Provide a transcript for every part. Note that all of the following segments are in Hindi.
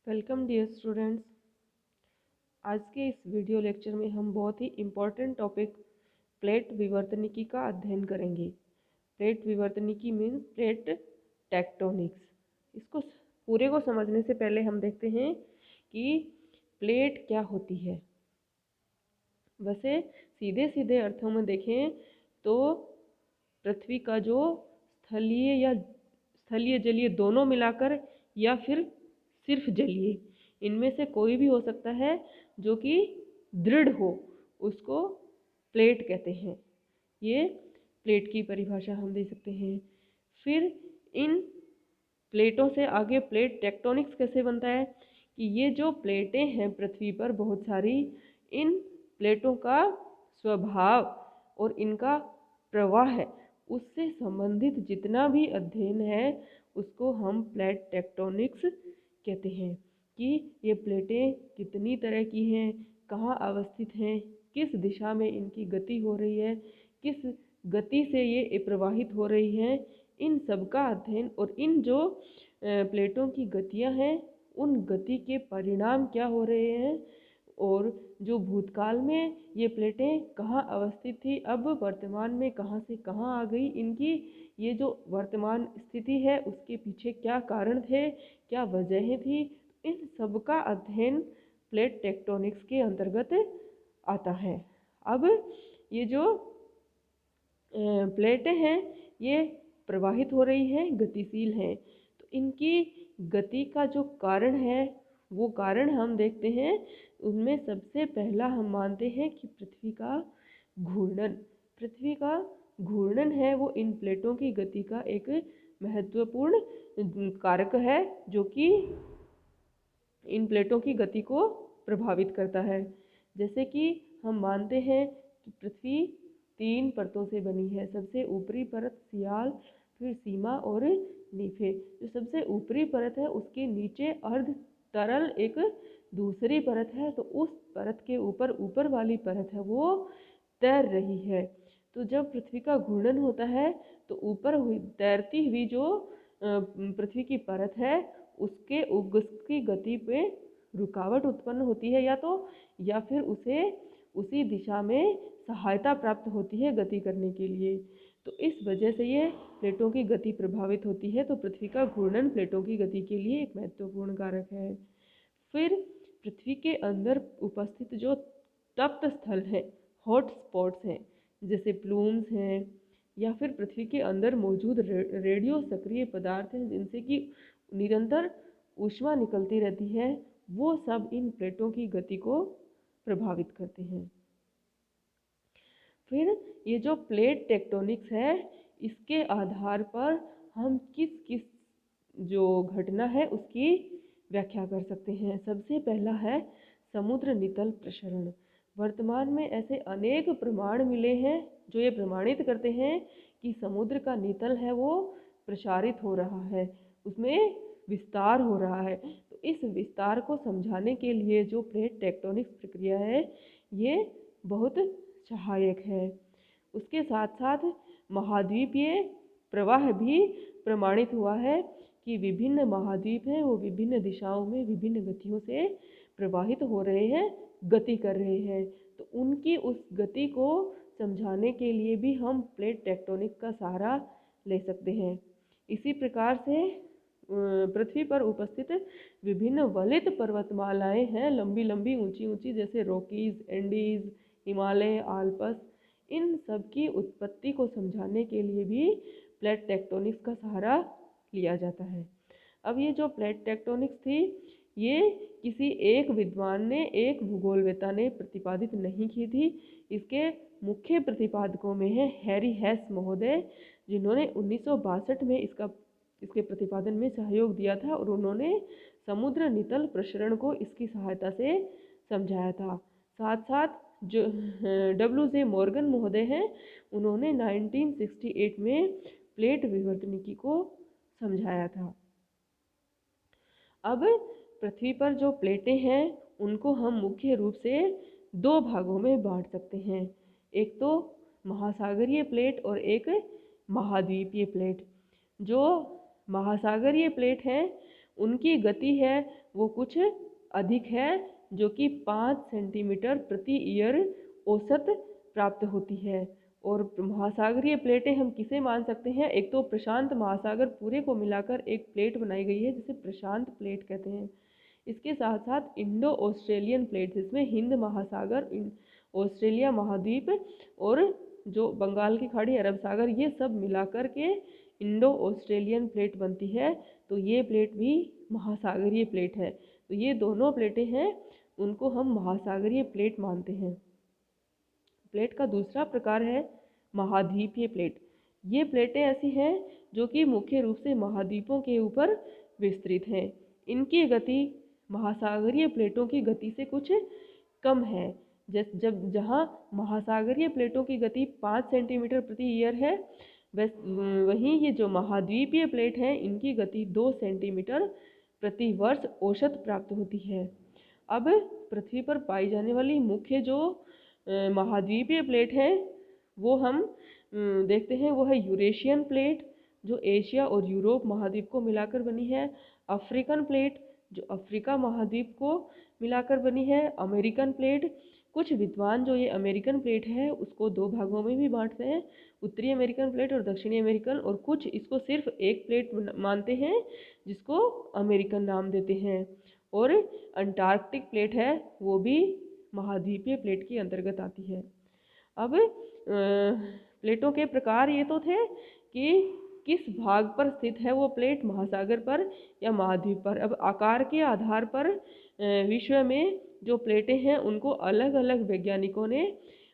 Welcome dear students. आज के इस वीडियो लेक्चर में हम बहुत ही इम्पोर्टेंट टॉपिक प्लेट विवर्तनिकी का अध्ययन करेंगे। प्लेट विवर्तनिकी मीन्स प्लेट टेक्टोनिक्स। इसको पूरे को समझने से पहले हम देखते हैं कि प्लेट क्या होती है। वैसे सीधे सीधे अर्थों में देखें तो पृथ्वी का जो स्थलीय जलीय दोनों मिलाकर या फिर सिर्फ जलीय, इनमें से कोई भी हो सकता है जो कि दृढ़ हो, उसको प्लेट कहते हैं। ये प्लेट की परिभाषा हम दे सकते हैं। फिर इन प्लेटों से आगे प्लेट टेक्टोनिक्स कैसे बनता है कि ये जो प्लेटें हैं पृथ्वी पर बहुत सारी, इन प्लेटों का स्वभाव और इनका प्रवाह है, उससे संबंधित जितना भी अध्ययन है उसको हम प्लेट टेक्टोनिक्स कहते हैं। कि ये प्लेटें कितनी तरह की हैं, कहाँ अवस्थित हैं, किस दिशा में इनकी गति हो रही है, किस गति से ये प्रवाहित हो रही हैं, इन सब का अध्ययन और इन जो प्लेटों की गतियाँ हैं उन गति के परिणाम क्या हो रहे हैं और जो भूतकाल में ये प्लेटें कहाँ अवस्थित थी, अब वर्तमान में कहाँ से कहाँ आ गई, इनकी ये जो वर्तमान स्थिति है उसके पीछे क्या कारण थे, क्या वजहें थी, इन सब का अध्ययन प्लेट टेक्टोनिक्स के अंतर्गत आता है। अब ये जो प्लेटें हैं ये प्रवाहित हो रही हैं, गतिशील हैं, तो इनकी गति का जो कारण है वो कारण हम देखते हैं। उनमें सबसे पहला हम मानते हैं कि पृथ्वी का घूर्णन है वो इन प्लेटों की गति का एक महत्वपूर्ण कारक है जो कि इन प्लेटों की गति को प्रभावित करता है। जैसे कि हम मानते हैं कि पृथ्वी 3 परतों से बनी है। सबसे ऊपरी परत सियाल, फिर सीमा और नीफे। जो सबसे ऊपरी परत है उसके नीचे अर्ध तरल एक दूसरी परत है, तो उस परत के ऊपर वाली परत है वो तैर रही है। तो जब पृथ्वी का घूर्णन होता है तो ऊपर हुई तैरती हुई जो पृथ्वी की परत है उसकी गति पे रुकावट उत्पन्न होती है, या फिर उसे उसी दिशा में सहायता प्राप्त होती है गति करने के लिए। तो इस वजह से ये प्लेटों की गति प्रभावित होती है। तो पृथ्वी का घूर्णन प्लेटों की गति के लिए एक महत्वपूर्ण कारक है। फिर पृथ्वी के अंदर उपस्थित जो तप्त स्थल है, हॉट स्पॉट्स हैं, जैसे प्लूम्स हैं, या फिर पृथ्वी के अंदर मौजूद रेडियो सक्रिय पदार्थ हैं जिनसे कि निरंतर ऊष्मा निकलती रहती है, वो सब इन प्लेटों की गति को प्रभावित करते हैं। फिर ये जो प्लेट टेक्टोनिक्स है इसके आधार पर हम किस किस जो घटना है उसकी व्याख्या कर सकते हैं। सबसे पहला है समुद्र नितल प्रसरण। वर्तमान में ऐसे अनेक प्रमाण मिले हैं जो ये प्रमाणित करते हैं कि समुद्र का नितल है वो प्रसारित हो रहा है, उसमें विस्तार हो रहा है। तो इस विस्तार को समझाने के लिए जो प्लेट टेक्टोनिक्स प्रक्रिया है ये बहुत सहायक है। उसके साथ साथ महाद्वीपीय प्रवाह भी प्रमाणित हुआ है कि विभिन्न महाद्वीप हैं वो विभिन्न दिशाओं में विभिन्न गतियों से प्रवाहित हो रहे हैं, गति कर रहे हैं। तो उनकी उस गति को समझाने के लिए भी हम प्लेट टेक्टोनिक्स का सहारा ले सकते हैं। इसी प्रकार से पृथ्वी पर उपस्थित विभिन्न वलित पर्वतमालाएं हैं, लंबी लंबी ऊंची ऊंची, जैसे रॉकीज, एंडीज, हिमालय, आल्प्स। इन सब की उत्पत्ति को समझाने के लिए भी प्लेट टेक्टोनिक्स का सहारा लिया जाता है। अब ये जो प्लेट टेक्टोनिक्स थी ये किसी एक विद्वान ने, एक भूगोलवेता ने प्रतिपादित नहीं की थी। इसके मुख्य प्रतिपादकों में है हैरी हेस महोदय, जिन्होंने 1962 में इसके प्रतिपादन में सहयोग दिया था और उन्होंने समुद्र नितल प्रसरण को इसकी सहायता से समझाया था। साथ साथ जो W.J. मॉर्गन महोदय हैं उन्होंने 1968 में प्लेट विवर्तनिकी को समझाया था। अब पृथ्वी पर जो प्लेटें हैं उनको हम मुख्य रूप से 2 भागों में बांट सकते हैं। एक तो महासागरीय प्लेट और एक महाद्वीपीय प्लेट। जो महासागरीय प्लेट है उनकी गति है वो कुछ अधिक है, जो कि 5 सेंटीमीटर प्रति ईयर औसत प्राप्त होती है। और महासागरीय प्लेटें हम किसे मान सकते हैं? एक तो प्रशांत महासागर पूरे को मिलाकर एक प्लेट बनाई गई है जिसे प्रशांत प्लेट कहते हैं। इसके साथ साथ इंडो ऑस्ट्रेलियन प्लेट, जिसमें हिंद महासागर, ऑस्ट्रेलिया महाद्वीप और जो बंगाल की खाड़ी, अरब सागर, ये सब मिलाकर के इंडो ऑस्ट्रेलियन प्लेट बनती है। तो ये प्लेट भी महासागरीय प्लेट है। तो ये दोनों प्लेटें हैं, उनको हम महासागरीय प्लेट मानते हैं। प्लेट का दूसरा प्रकार है महाद्वीपीय प्लेट। ये प्लेटें ऐसी हैं जो कि मुख्य रूप से महाद्वीपों के ऊपर विस्तृत हैं। इनकी गति महासागरीय प्लेटों की गति से कुछ कम है। जहाँ महासागरीय प्लेटों की गति 5 सेंटीमीटर प्रति ईयर है, वहीं ये जो महाद्वीपीय प्लेट हैं इनकी गति 2 सेंटीमीटर प्रति वर्ष औसत प्राप्त होती है। अब पृथ्वी पर पाई जाने वाली मुख्य जो महाद्वीपीय प्लेट है वो हम देखते हैं। वो है यूरेशियन प्लेट, जो एशिया और यूरोप महाद्वीप को मिलाकर बनी है। अफ्रीकन प्लेट, जो अफ्रीका महाद्वीप को मिलाकर बनी है। अमेरिकन प्लेट, कुछ विद्वान जो ये अमेरिकन प्लेट है उसको 2 भागों में भी बांटते हैं, उत्तरी अमेरिकन प्लेट और दक्षिणी अमेरिकन, और कुछ इसको सिर्फ एक प्लेट मानते हैं जिसको अमेरिकन नाम देते हैं। और अंटार्कटिक प्लेट है वो भी महाद्वीपीय प्लेट के अंतर्गत आती है। अब प्लेटों के प्रकार ये तो थे कि किस भाग पर स्थित है वो प्लेट, महासागर पर या महाद्वीप पर। अब आकार के आधार पर विश्व में जो प्लेटें हैं उनको अलग अलग वैज्ञानिकों ने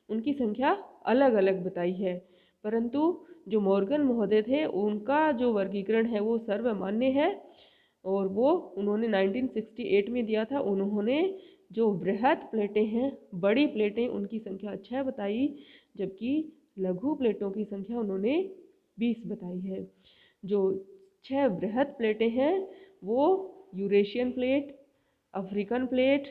उनकी संख्या अलग अलग बताई है, परंतु जो मॉर्गन महोदय थे उनका जो वर्गीकरण है वो सर्वमान्य है और वो उन्होंने 1968 में दिया था। उन्होंने जो बृहत प्लेटें हैं, बड़ी प्लेटें, उनकी संख्या 6 बताई, जबकि लघु प्लेटों की संख्या उन्होंने 20 बताई है। जो 6 बृहत प्लेटें हैं वो यूरेशियन प्लेट, अफ्रीकन प्लेट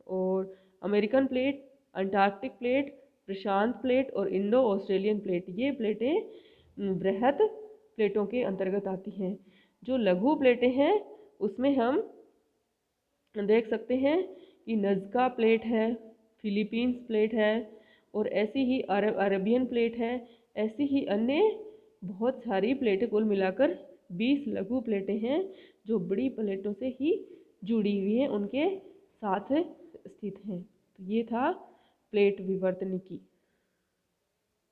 और अमेरिकन प्लेट, अंटार्कटिक प्लेट, प्रशांत प्लेट और इंडो ऑस्ट्रेलियन प्लेट, ये प्लेटें बृहत प्लेटों के अंतर्गत आती हैं। जो लघु प्लेटें हैं उसमें हम देख सकते हैं कि नज़्का प्लेट है, फिलीपींस प्लेट है और ऐसी ही अरेबियन प्लेट है। ऐसी ही अन्य बहुत सारी प्लेटें, कुल मिलाकर 20 लघु प्लेटें हैं जो बड़ी प्लेटों से ही जुड़ी हुई हैं, उनके साथ स्थित हैं। तो ये था प्लेट विवर्तनिकी।